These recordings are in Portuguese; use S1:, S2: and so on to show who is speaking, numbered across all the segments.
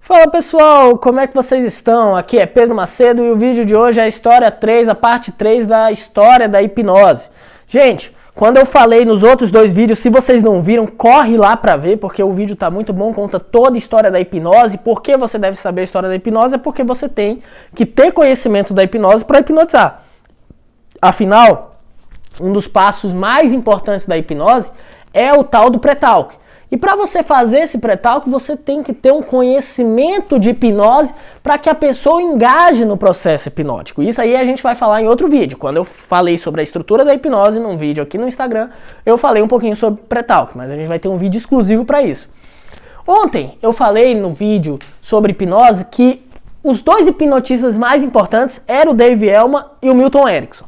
S1: Fala pessoal, como é que vocês estão? Aqui é Pedro Macedo e o vídeo de hoje é a história 3, a parte 3 da história da hipnose. Gente, quando eu falei nos outros dois vídeos, se vocês não viram, corre lá pra ver, porque o vídeo tá muito bom, conta toda a história da hipnose. Por que você deve saber a história da hipnose? É porque você tem que ter conhecimento da hipnose para hipnotizar. Afinal, um dos passos mais importantes da hipnose é o tal do pré-talk. E para você fazer esse pré-talk, você tem que ter um conhecimento de hipnose para que a pessoa engaje no processo hipnótico. Isso aí a gente vai falar em outro vídeo. Quando eu falei sobre a estrutura da hipnose num vídeo aqui no Instagram, eu falei um pouquinho sobre pré-talk, mas a gente vai ter um vídeo exclusivo para isso. Ontem eu falei no vídeo sobre hipnose que os dois hipnotistas mais importantes eram o Dave Elman e o Milton Erickson.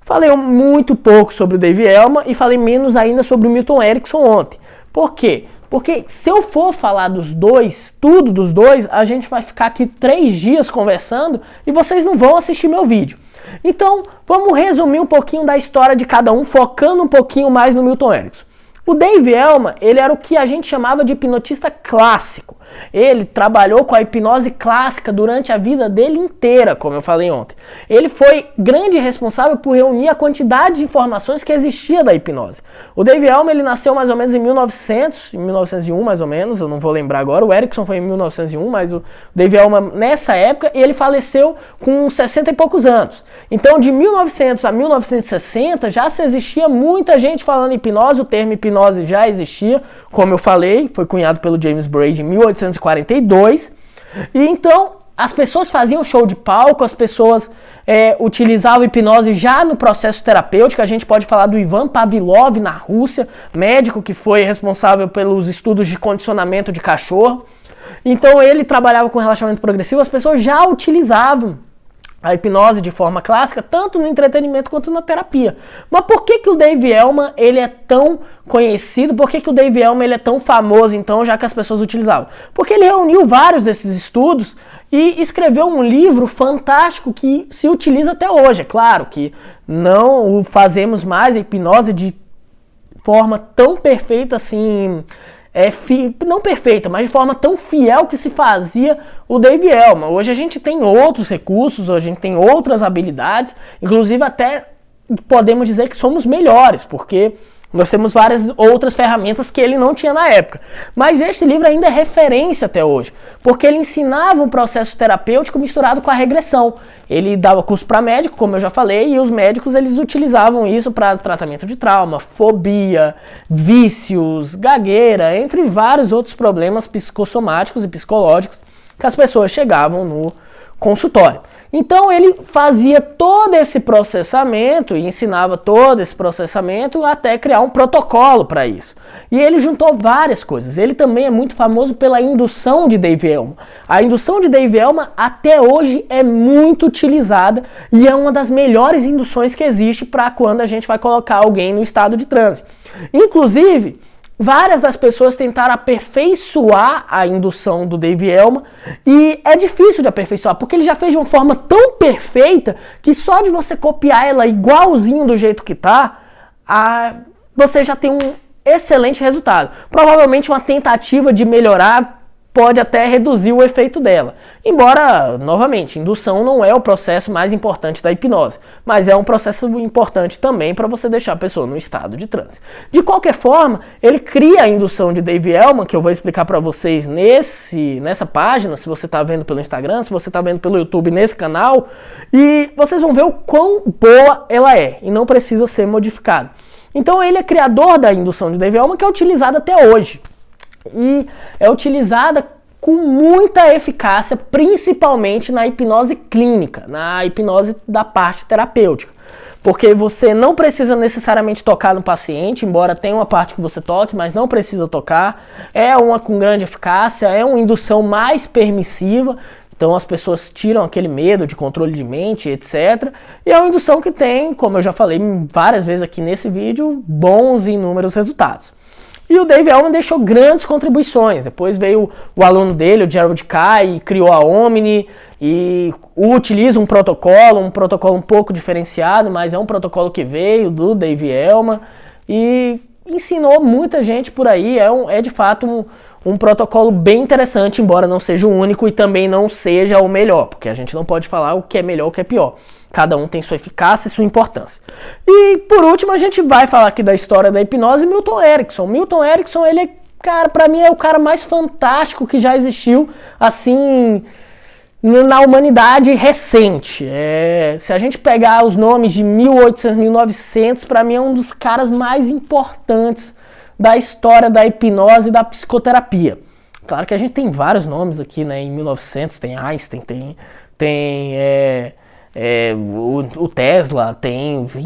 S1: Falei muito pouco sobre o Dave Elman e falei menos ainda sobre o Milton Erickson ontem. Por quê? Porque se eu for falar dos dois, tudo dos dois, a gente vai ficar aqui 3 dias conversando e vocês não vão assistir meu vídeo. Então, vamos resumir um pouquinho da história de cada um, focando um pouquinho mais no Milton Erickson. O Dave Elman, ele era o que a gente chamava de hipnotista clássico. Ele trabalhou com a hipnose clássica durante a vida dele inteira, como eu falei ontem. Ele foi grande responsável por reunir a quantidade de informações que existia da hipnose. O Dave Elman, ele nasceu mais ou menos em 1901 mais ou menos, eu não vou lembrar agora. O Erickson foi em 1901, mas o Dave Elman nessa época, e ele faleceu com 60 e poucos anos. Então, de 1900 a 1960, já se existia muita gente falando hipnose, o termo hipnose já existia, como eu falei, foi cunhado pelo James Braid em 1842, e então as pessoas faziam show de palco, as pessoas utilizavam hipnose já no processo terapêutico. A gente pode falar do Ivan Pavlov na Rússia, médico que foi responsável pelos estudos de condicionamento de cachorro. Então ele trabalhava com relaxamento progressivo, as pessoas já utilizavam a hipnose de forma clássica, tanto no entretenimento quanto na terapia. Mas por que o Dave Elman ele é tão conhecido? Por que o Dave Elman ele é tão famoso, então, já que as pessoas utilizavam? Porque ele reuniu vários desses estudos e escreveu um livro fantástico que se utiliza até hoje. É claro que não fazemos mais a hipnose de forma tão perfeita assim... não perfeita, mas de forma tão fiel que se fazia o Dave Elman. Hoje a gente tem outros recursos, hoje a gente tem outras habilidades, inclusive até podemos dizer que somos melhores, porque nós temos várias outras ferramentas que ele não tinha na época. Mas esse livro ainda é referência até hoje, porque ele ensinava um processo terapêutico misturado com a regressão. Ele dava curso para médico, como eu já falei, e os médicos eles utilizavam isso para tratamento de trauma, fobia, vícios, gagueira, entre vários outros problemas psicossomáticos e psicológicos que as pessoas chegavam no consultório. Então ele fazia todo esse processamento e ensinava todo esse processamento até criar um protocolo para isso. E ele juntou várias coisas. Ele também é muito famoso pela indução de Dave Elman. A indução de Dave Elman até hoje é muito utilizada e é uma das melhores induções que existe para quando a gente vai colocar alguém no estado de transe. Inclusive, várias das pessoas tentaram aperfeiçoar a indução do Dave Elman e é difícil de aperfeiçoar, porque ele já fez de uma forma tão perfeita que só de você copiar ela igualzinho do jeito que tá, você já tem um excelente resultado. Provavelmente uma tentativa de melhorar pode até reduzir o efeito dela. Embora, novamente, indução não é o processo mais importante da hipnose, mas é um processo importante também para você deixar a pessoa no estado de transe. De qualquer forma, ele cria a indução de Dave Elman, que eu vou explicar para vocês nessa página, se você está vendo pelo Instagram, se você está vendo pelo YouTube nesse canal, e vocês vão ver o quão boa ela é, e não precisa ser modificada. Então ele é criador da indução de Dave Elman, que é utilizada até hoje. E é utilizada com muita eficácia, principalmente na hipnose clínica, na hipnose da parte terapêutica. Porque você não precisa necessariamente tocar no paciente, embora tenha uma parte que você toque, mas não precisa tocar. É uma com grande eficácia, é uma indução mais permissiva, então as pessoas tiram aquele medo de controle de mente, etc. E é uma indução que tem, como eu já falei várias vezes aqui nesse vídeo, bons e inúmeros resultados. E o Dave Elman deixou grandes contribuições. Depois veio o aluno dele, o Gerald Kay, e criou a Omni e utiliza um protocolo um pouco diferenciado, mas é um protocolo que veio do Dave Elman e ensinou muita gente por aí. É de fato um protocolo bem interessante, embora não seja o único e também não seja o melhor, porque a gente não pode falar o que é melhor ou o que é pior. Cada um tem sua eficácia e sua importância. E por último, a gente vai falar aqui da história da hipnose, Milton Erickson. Milton Erickson, ele é, cara, pra mim é o cara mais fantástico que já existiu, assim, na humanidade recente. Se a gente pegar os nomes de 1800, 1900, pra mim é um dos caras mais importantes da história da hipnose e da psicoterapia. Claro que a gente tem vários nomes aqui, né? Em 1900 tem Einstein, tem o Tesla,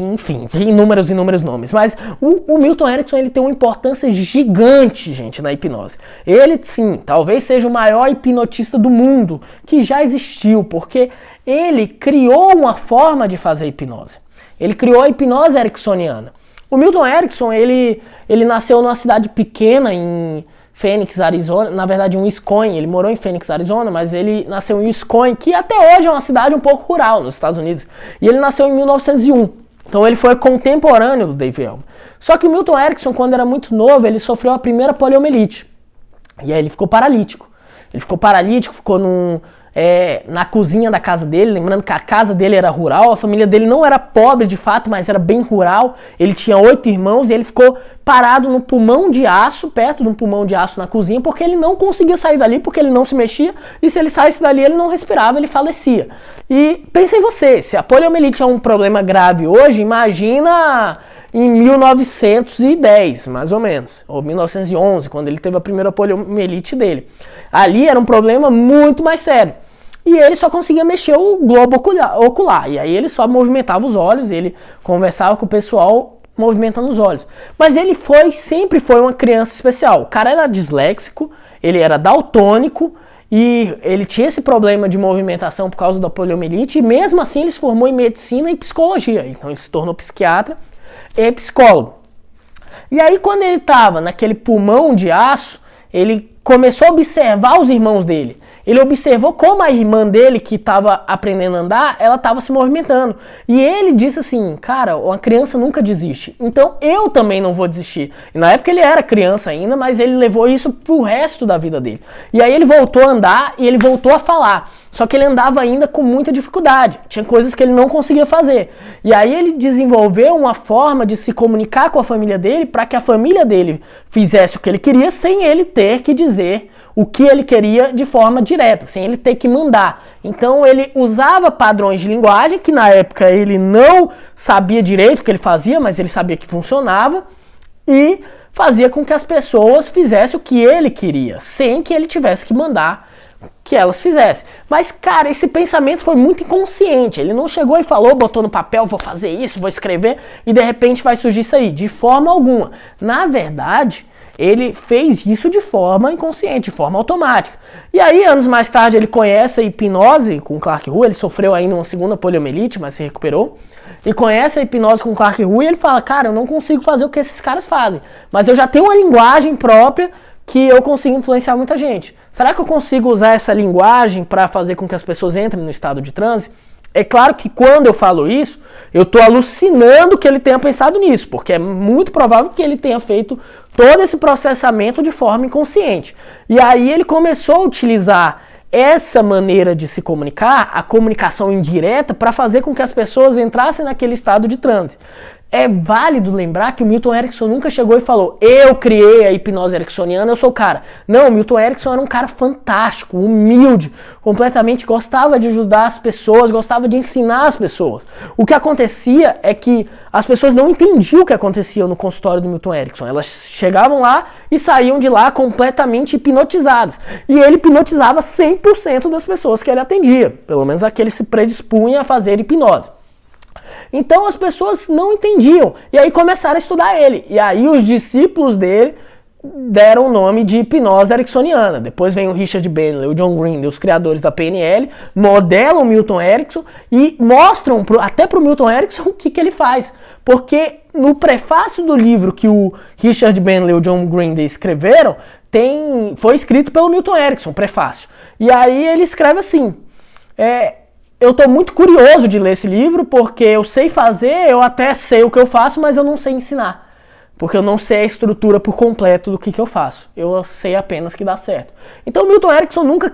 S1: enfim, tem inúmeros nomes. Mas o Milton Erickson, ele tem uma importância gigante, gente, na hipnose. Ele, sim, talvez seja o maior hipnotista do mundo que já existiu, porque ele criou uma forma de fazer hipnose. Ele criou a hipnose ericksoniana. O Milton Erickson, ele nasceu numa cidade pequena em Phoenix, Arizona, na verdade em Wisconsin. Ele morou em Phoenix, Arizona, mas ele nasceu em Wisconsin, que até hoje é uma cidade um pouco rural nos Estados Unidos. E ele nasceu em 1901, então ele foi contemporâneo do Dave Elman. Só que o Milton Erickson, quando era muito novo, ele sofreu a primeira poliomielite. E aí ele ficou paralítico. Ficou na cozinha da casa dele, lembrando que a casa dele era rural, a família dele não era pobre de fato, mas era bem rural. Ele tinha 8 irmãos e ele ficou parado no pulmão de aço, perto de um pulmão de aço na cozinha, porque ele não conseguia sair dali, porque ele não se mexia, e se ele saísse dali ele não respirava, ele falecia. E pensa em você, se a poliomielite é um problema grave hoje, imagina em 1910, mais ou menos, ou 1911, quando ele teve a primeira poliomielite dele. Ali era um problema muito mais sério. E ele só conseguia mexer o globo ocular. E aí ele só movimentava os olhos, ele conversava com o pessoal movimentando os olhos. Mas ele sempre foi uma criança especial. O cara era disléxico, ele era daltônico, e ele tinha esse problema de movimentação por causa da poliomielite, e mesmo assim ele se formou em medicina e psicologia. Então ele se tornou psiquiatra e psicólogo. E aí quando ele estava naquele pulmão de aço, ele começou a observar os irmãos dele. Ele observou como a irmã dele, que estava aprendendo a andar, ela estava se movimentando. E ele disse assim, cara, uma criança nunca desiste. Então eu também não vou desistir. E na época ele era criança ainda, mas ele levou isso pro resto da vida dele. E aí ele voltou a andar e ele voltou a falar. Só que ele andava ainda com muita dificuldade. Tinha coisas que ele não conseguia fazer. E aí ele desenvolveu uma forma de se comunicar com a família dele para que a família dele fizesse o que ele queria sem ele ter que dizer o que ele queria de forma direta, sem ele ter que mandar. Então ele usava padrões de linguagem, que na época ele não sabia direito o que ele fazia, mas ele sabia que funcionava, e fazia com que as pessoas fizessem o que ele queria, sem que ele tivesse que mandar que elas fizessem. Mas, cara, esse pensamento foi muito inconsciente. Ele não chegou e falou, botou no papel, vou fazer isso, vou escrever, e de repente vai surgir isso aí. De forma alguma. Na verdade, ele fez isso de forma inconsciente, de forma automática. E aí, anos mais tarde, ele conhece a hipnose com Clark Hull. Ele sofreu ainda uma segunda poliomielite, mas se recuperou. E conhece a hipnose com Clark Hull e ele fala, cara, eu não consigo fazer o que esses caras fazem, mas eu já tenho uma linguagem própria que eu consigo influenciar muita gente. Será que eu consigo usar essa linguagem para fazer com que as pessoas entrem no estado de transe? É claro que quando eu falo isso, eu estou alucinando que ele tenha pensado nisso, porque é muito provável que ele tenha feito todo esse processamento de forma inconsciente. E aí ele começou a utilizar essa maneira de se comunicar, a comunicação indireta, para fazer com que as pessoas entrassem naquele estado de transe. É válido lembrar que o Milton Erickson nunca chegou e falou, eu criei a hipnose ericksoniana, eu sou o cara. Não, o Milton Erickson era um cara fantástico, humilde, completamente gostava de ajudar as pessoas, gostava de ensinar as pessoas. O que acontecia é que as pessoas não entendiam o que acontecia no consultório do Milton Erickson. Elas chegavam lá e saíam de lá completamente hipnotizadas. E ele hipnotizava 100% das pessoas que ele atendia, pelo menos aquele se predispunha a fazer hipnose. Então as pessoas não entendiam, e aí começaram a estudar ele, e aí os discípulos dele deram o nome de hipnose ericksoniana. Depois vem o Richard Bentley, o John Grindel, os criadores da PNL, modelam o Milton Erickson e mostram até para o Milton Erickson o que ele faz, porque no prefácio do livro que o Richard Bentley e o John Grindel escreveram, foi escrito pelo Milton Erickson, prefácio, e aí ele escreve assim, eu estou muito curioso de ler esse livro, porque eu sei fazer, eu até sei o que eu faço, mas eu não sei ensinar. Porque eu não sei a estrutura por completo do que eu faço. Eu sei apenas que dá certo. Então o Milton Erickson nunca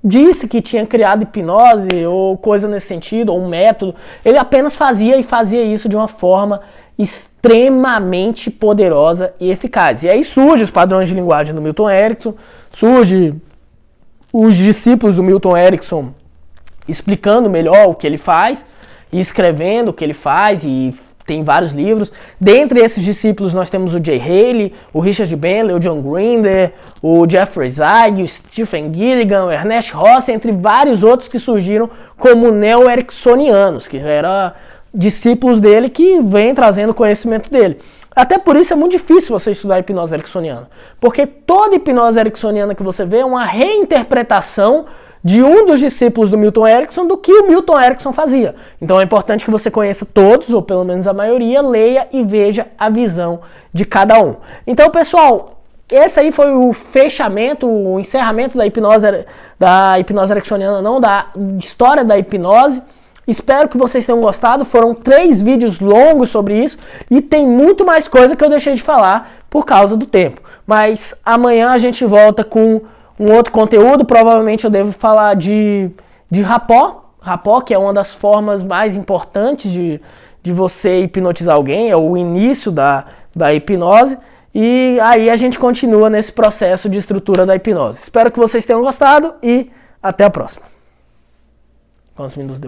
S1: disse que tinha criado hipnose ou coisa nesse sentido, ou um método. Ele apenas fazia isso de uma forma extremamente poderosa e eficaz. E aí surgem os padrões de linguagem do Milton Erickson, surge os discípulos do Milton Erickson explicando melhor o que ele faz e escrevendo o que ele faz, e tem vários livros. Dentre esses discípulos nós temos o Jay Haley, o Richard Bentley, o John Grinder, o Jeffrey Zeig, o Stephen Gilligan, o Ernest Rossi, entre vários outros que surgiram como neo-ericksonianos, que eram discípulos dele que vêm trazendo conhecimento dele. Até por isso é muito difícil você estudar hipnose ericksoniana, porque toda hipnose ericksoniana que você vê é uma reinterpretação de um dos discípulos do Milton Erickson do que o Milton Erickson fazia. Então é importante que você conheça todos, ou pelo menos a maioria, leia e veja a visão de cada um. Então, pessoal, esse aí foi o fechamento, o encerramento da hipnose ericksoniana, não, da história da hipnose. Espero que vocês tenham gostado. Foram 3 vídeos longos sobre isso e tem muito mais coisa que eu deixei de falar por causa do tempo. Mas amanhã a gente volta com um outro conteúdo. Provavelmente eu devo falar de rapó, que é uma das formas mais importantes de você hipnotizar alguém, é o início da hipnose. E aí a gente continua nesse processo de estrutura da hipnose. Espero que vocês tenham gostado e até a próxima. Quantos minutos deu?